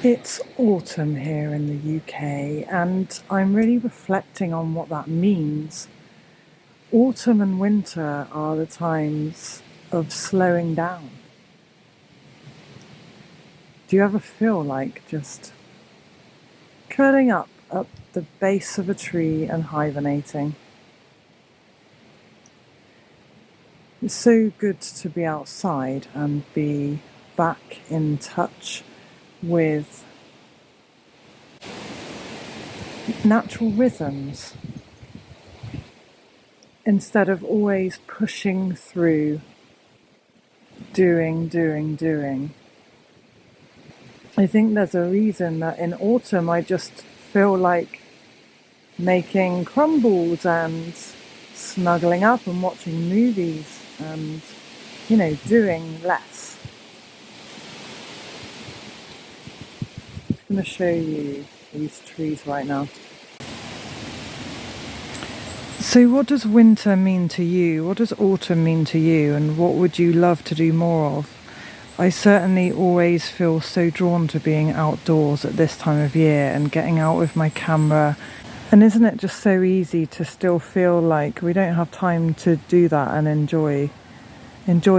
It's autumn here in the UK, and I'm really reflecting on what that means. Autumn and winter are the times of slowing down. Do you ever feel like just curling up the base of a tree and hibernating? It's so good to be outside and be back in touch with natural rhythms instead of always pushing through, doing. I think there's a reason that in autumn I just feel like making crumbles and snuggling up and watching movies and, doing less. I'm going to show you these trees right now. So what does winter mean to you? What does autumn mean to you? And what would you love to do more of? I certainly always feel so drawn to being outdoors at this time of year and getting out with my camera. And isn't it just so easy to still feel like we don't have time to do that and enjoy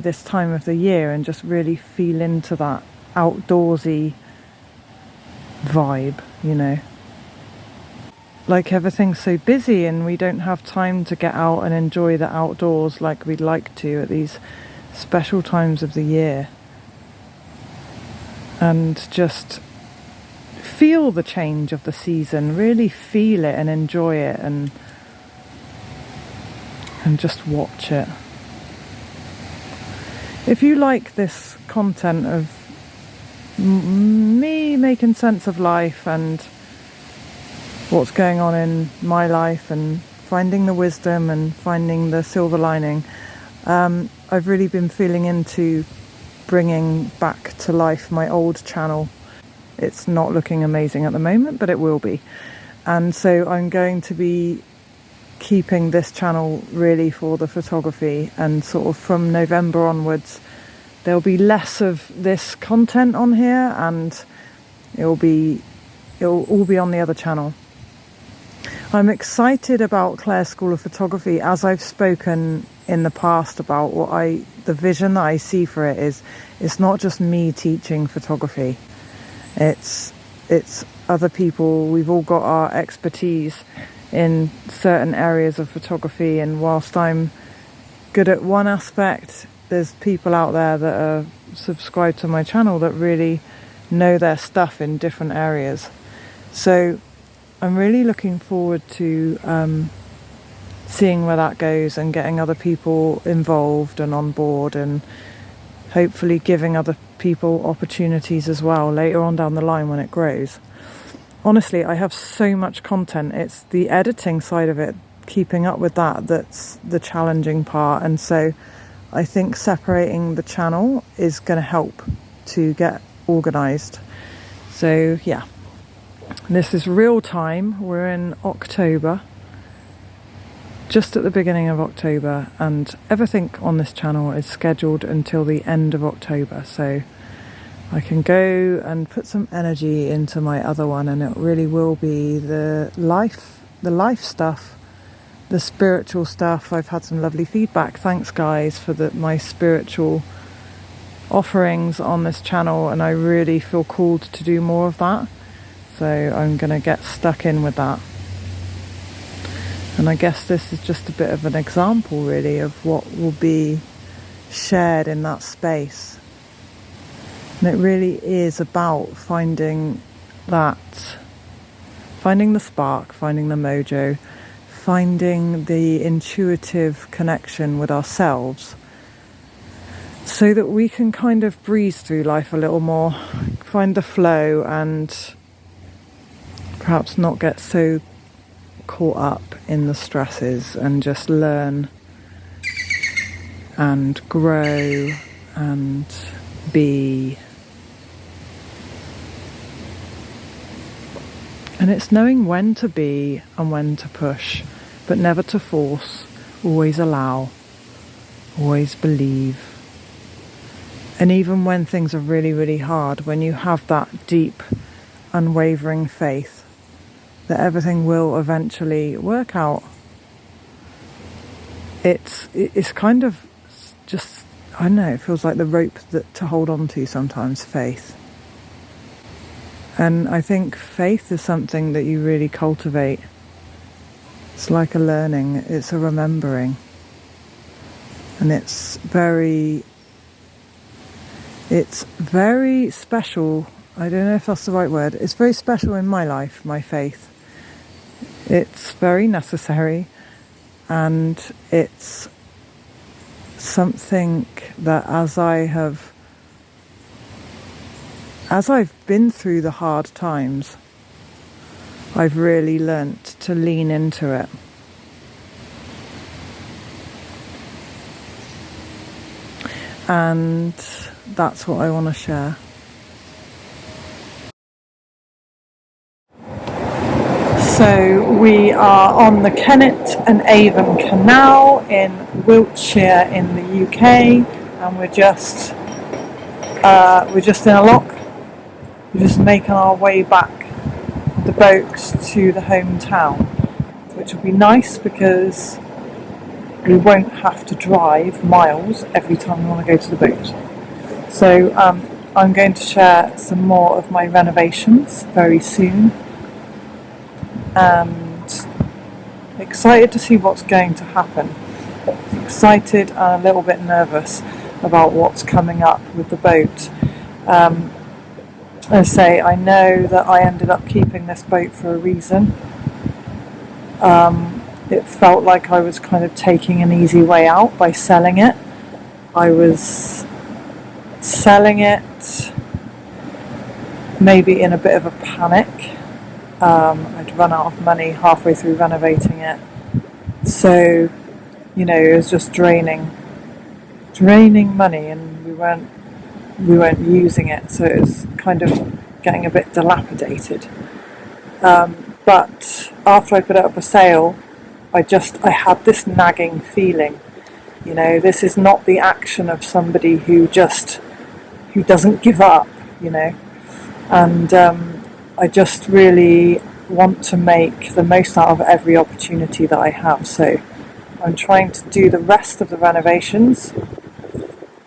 this time of the year and just really feel into that outdoorsy vibe, Like everything's so busy and we don't have time to get out and enjoy the outdoors like we'd like to at these special times of the year. And just feel the change of the season, really feel it and enjoy it and just watch it. If you like this content of me making sense of life and what's going on in my life and finding the wisdom and finding the silver lining, I've really been feeling into bringing back to life my old channel. It's not looking amazing at the moment, but it will be. And so I'm going to be keeping this channel really for the photography, and sort of from November onwards there'll be less of this content on here and it'll all be on the other channel. I'm excited about Claire's School of Photography. As I've spoken in the past about the vision that I see for it is, it's not just me teaching photography. It's other people. We've all got our expertise in certain areas of photography, and whilst I'm good at one aspect, there's people out there that are subscribed to my channel that really know their stuff in different areas. So I'm really looking forward to seeing where that goes and getting other people involved and on board, and hopefully giving other people opportunities as well later on down the line when it grows. Honestly, I have so much content. It's the editing side of it, keeping up with that's the challenging part. And so I think separating the channel is going to help to get organised. So yeah, this is real time. We're in October, just at the beginning of October, and everything on this channel is scheduled until the end of October. So I can go and put some energy into my other one, and it really will be the life stuff, the spiritual stuff. I've had some lovely feedback. Thanks guys for my spiritual offerings on this channel, and I really feel called to do more of that. So I'm going to get stuck in with that. And I guess this is just a bit of an example really of what will be shared in that space. And it really is about finding the spark, finding the mojo, finding the intuitive connection with ourselves, so that we can kind of breeze through life a little more, find the flow, and perhaps not get so caught up in the stresses, and just learn and grow and be. And it's knowing when to be and when to push, but never to force. Always allow, always believe. And even when things are really, really hard, when you have that deep unwavering faith that everything will eventually work out. It's kind of just, I don't know, it feels like the rope to hold on to sometimes, faith. And I think faith is something that you really cultivate. It's like a learning, it's a remembering. And it's very special. I don't know if that's the right word. It's very special in my life, my faith. It's very necessary, and it's something that as I've been through the hard times, I've really learnt to lean into it. And that's what I want to share. So we are on the Kennet and Avon Canal in Wiltshire in the UK, and we're just in a lock. We're just making our way back with the boat to the hometown, which will be nice because we won't have to drive miles every time we want to go to the boat. So I'm going to share some more of my renovations very soon, and excited to see what's going to happen. Excited and a little bit nervous about what's coming up with the boat. I say, I know that I ended up keeping this boat for a reason. It felt like I was kind of taking an easy way out by selling it. I was selling it maybe in a bit of a panic. I'd run out of money halfway through renovating it. So, it was just draining money, and we weren't using it, so it was kind of getting a bit dilapidated. But after I put it up for sale, I had this nagging feeling, this is not the action of somebody who doesn't give up, and I just really want to make the most out of every opportunity that I have. So I'm trying to do the rest of the renovations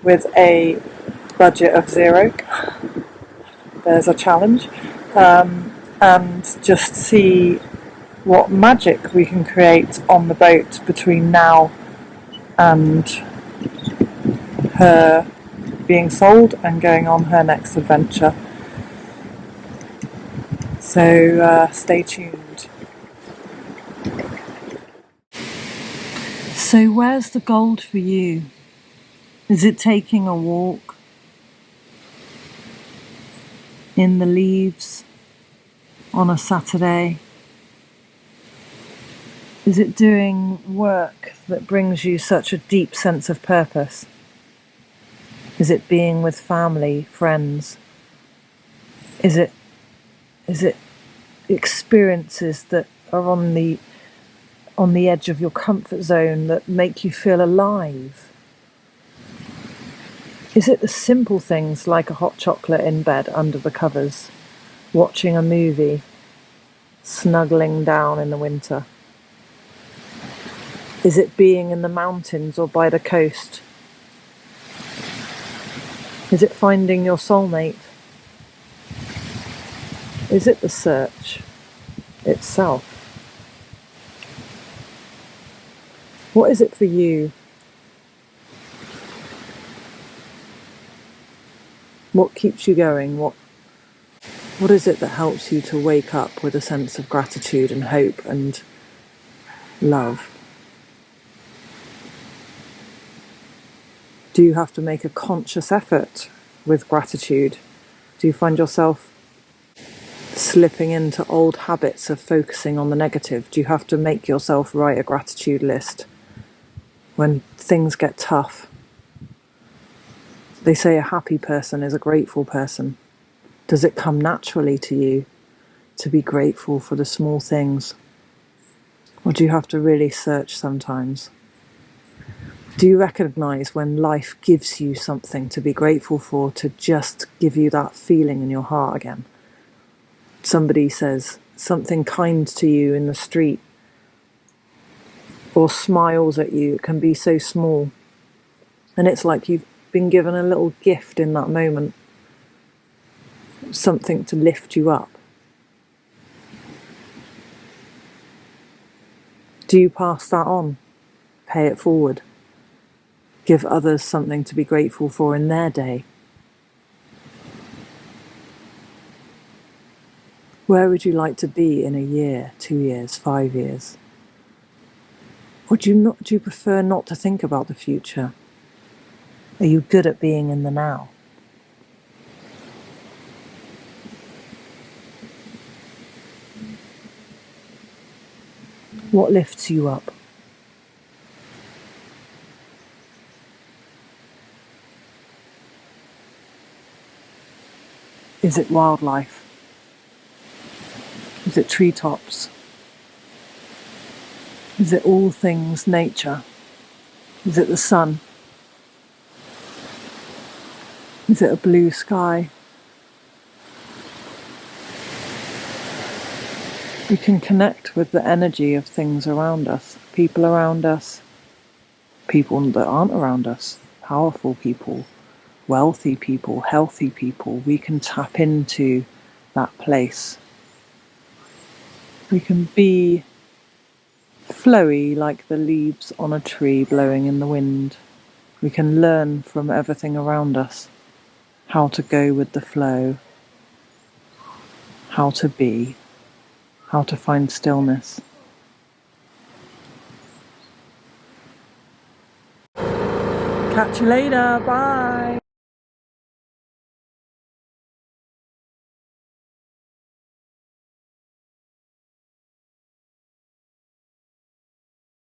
with a budget of 0. There's a challenge, and just see what magic we can create on the boat between now and her being sold and going on her next adventure. So stay tuned. So where's the gold for you? Is it taking a walk in the leaves on a Saturday? Is it doing work that brings you such a deep sense of purpose? Is it being with family, friends? Is it experiences that are on the edge of your comfort zone that make you feel alive? Is it the simple things like a hot chocolate in bed under the covers, watching a movie, snuggling down in the winter? Is it being in the mountains or by the coast? Is it finding your soulmate? Is it the search itself? What is it for you? What keeps you going? What is it that helps you to wake up with a sense of gratitude and hope and love? Do you have to make a conscious effort with gratitude? Do you find yourself slipping into old habits of focusing on the negative? Do you have to make yourself write a gratitude list when things get tough? They say a happy person is a grateful person. Does it come naturally to you to be grateful for the small things? Or do you have to really search sometimes? Do you recognise when life gives you something to be grateful for, to just give you that feeling in your heart again? somebody says something kind to you in the street or smiles at you. It can be so small. And it's like you've been given a little gift in that moment, something to lift you up. Do you pass that on? Pay it forward? Give others something to be grateful for in their day? Where would you like to be in a year, 2 years, 5 years? Or do you prefer not to think about the future? Are you good at being in the now? What lifts you up? Is it wildlife? Is it treetops? Is it all things nature? Is it the sun? Is it a blue sky? We can connect with the energy of things around us, people that aren't around us, powerful people, wealthy people, healthy people. We can tap into that place. We can be flowy like the leaves on a tree blowing in the wind. We can learn from everything around us how to go with the flow, how to be, how to find stillness. Catch you later, bye!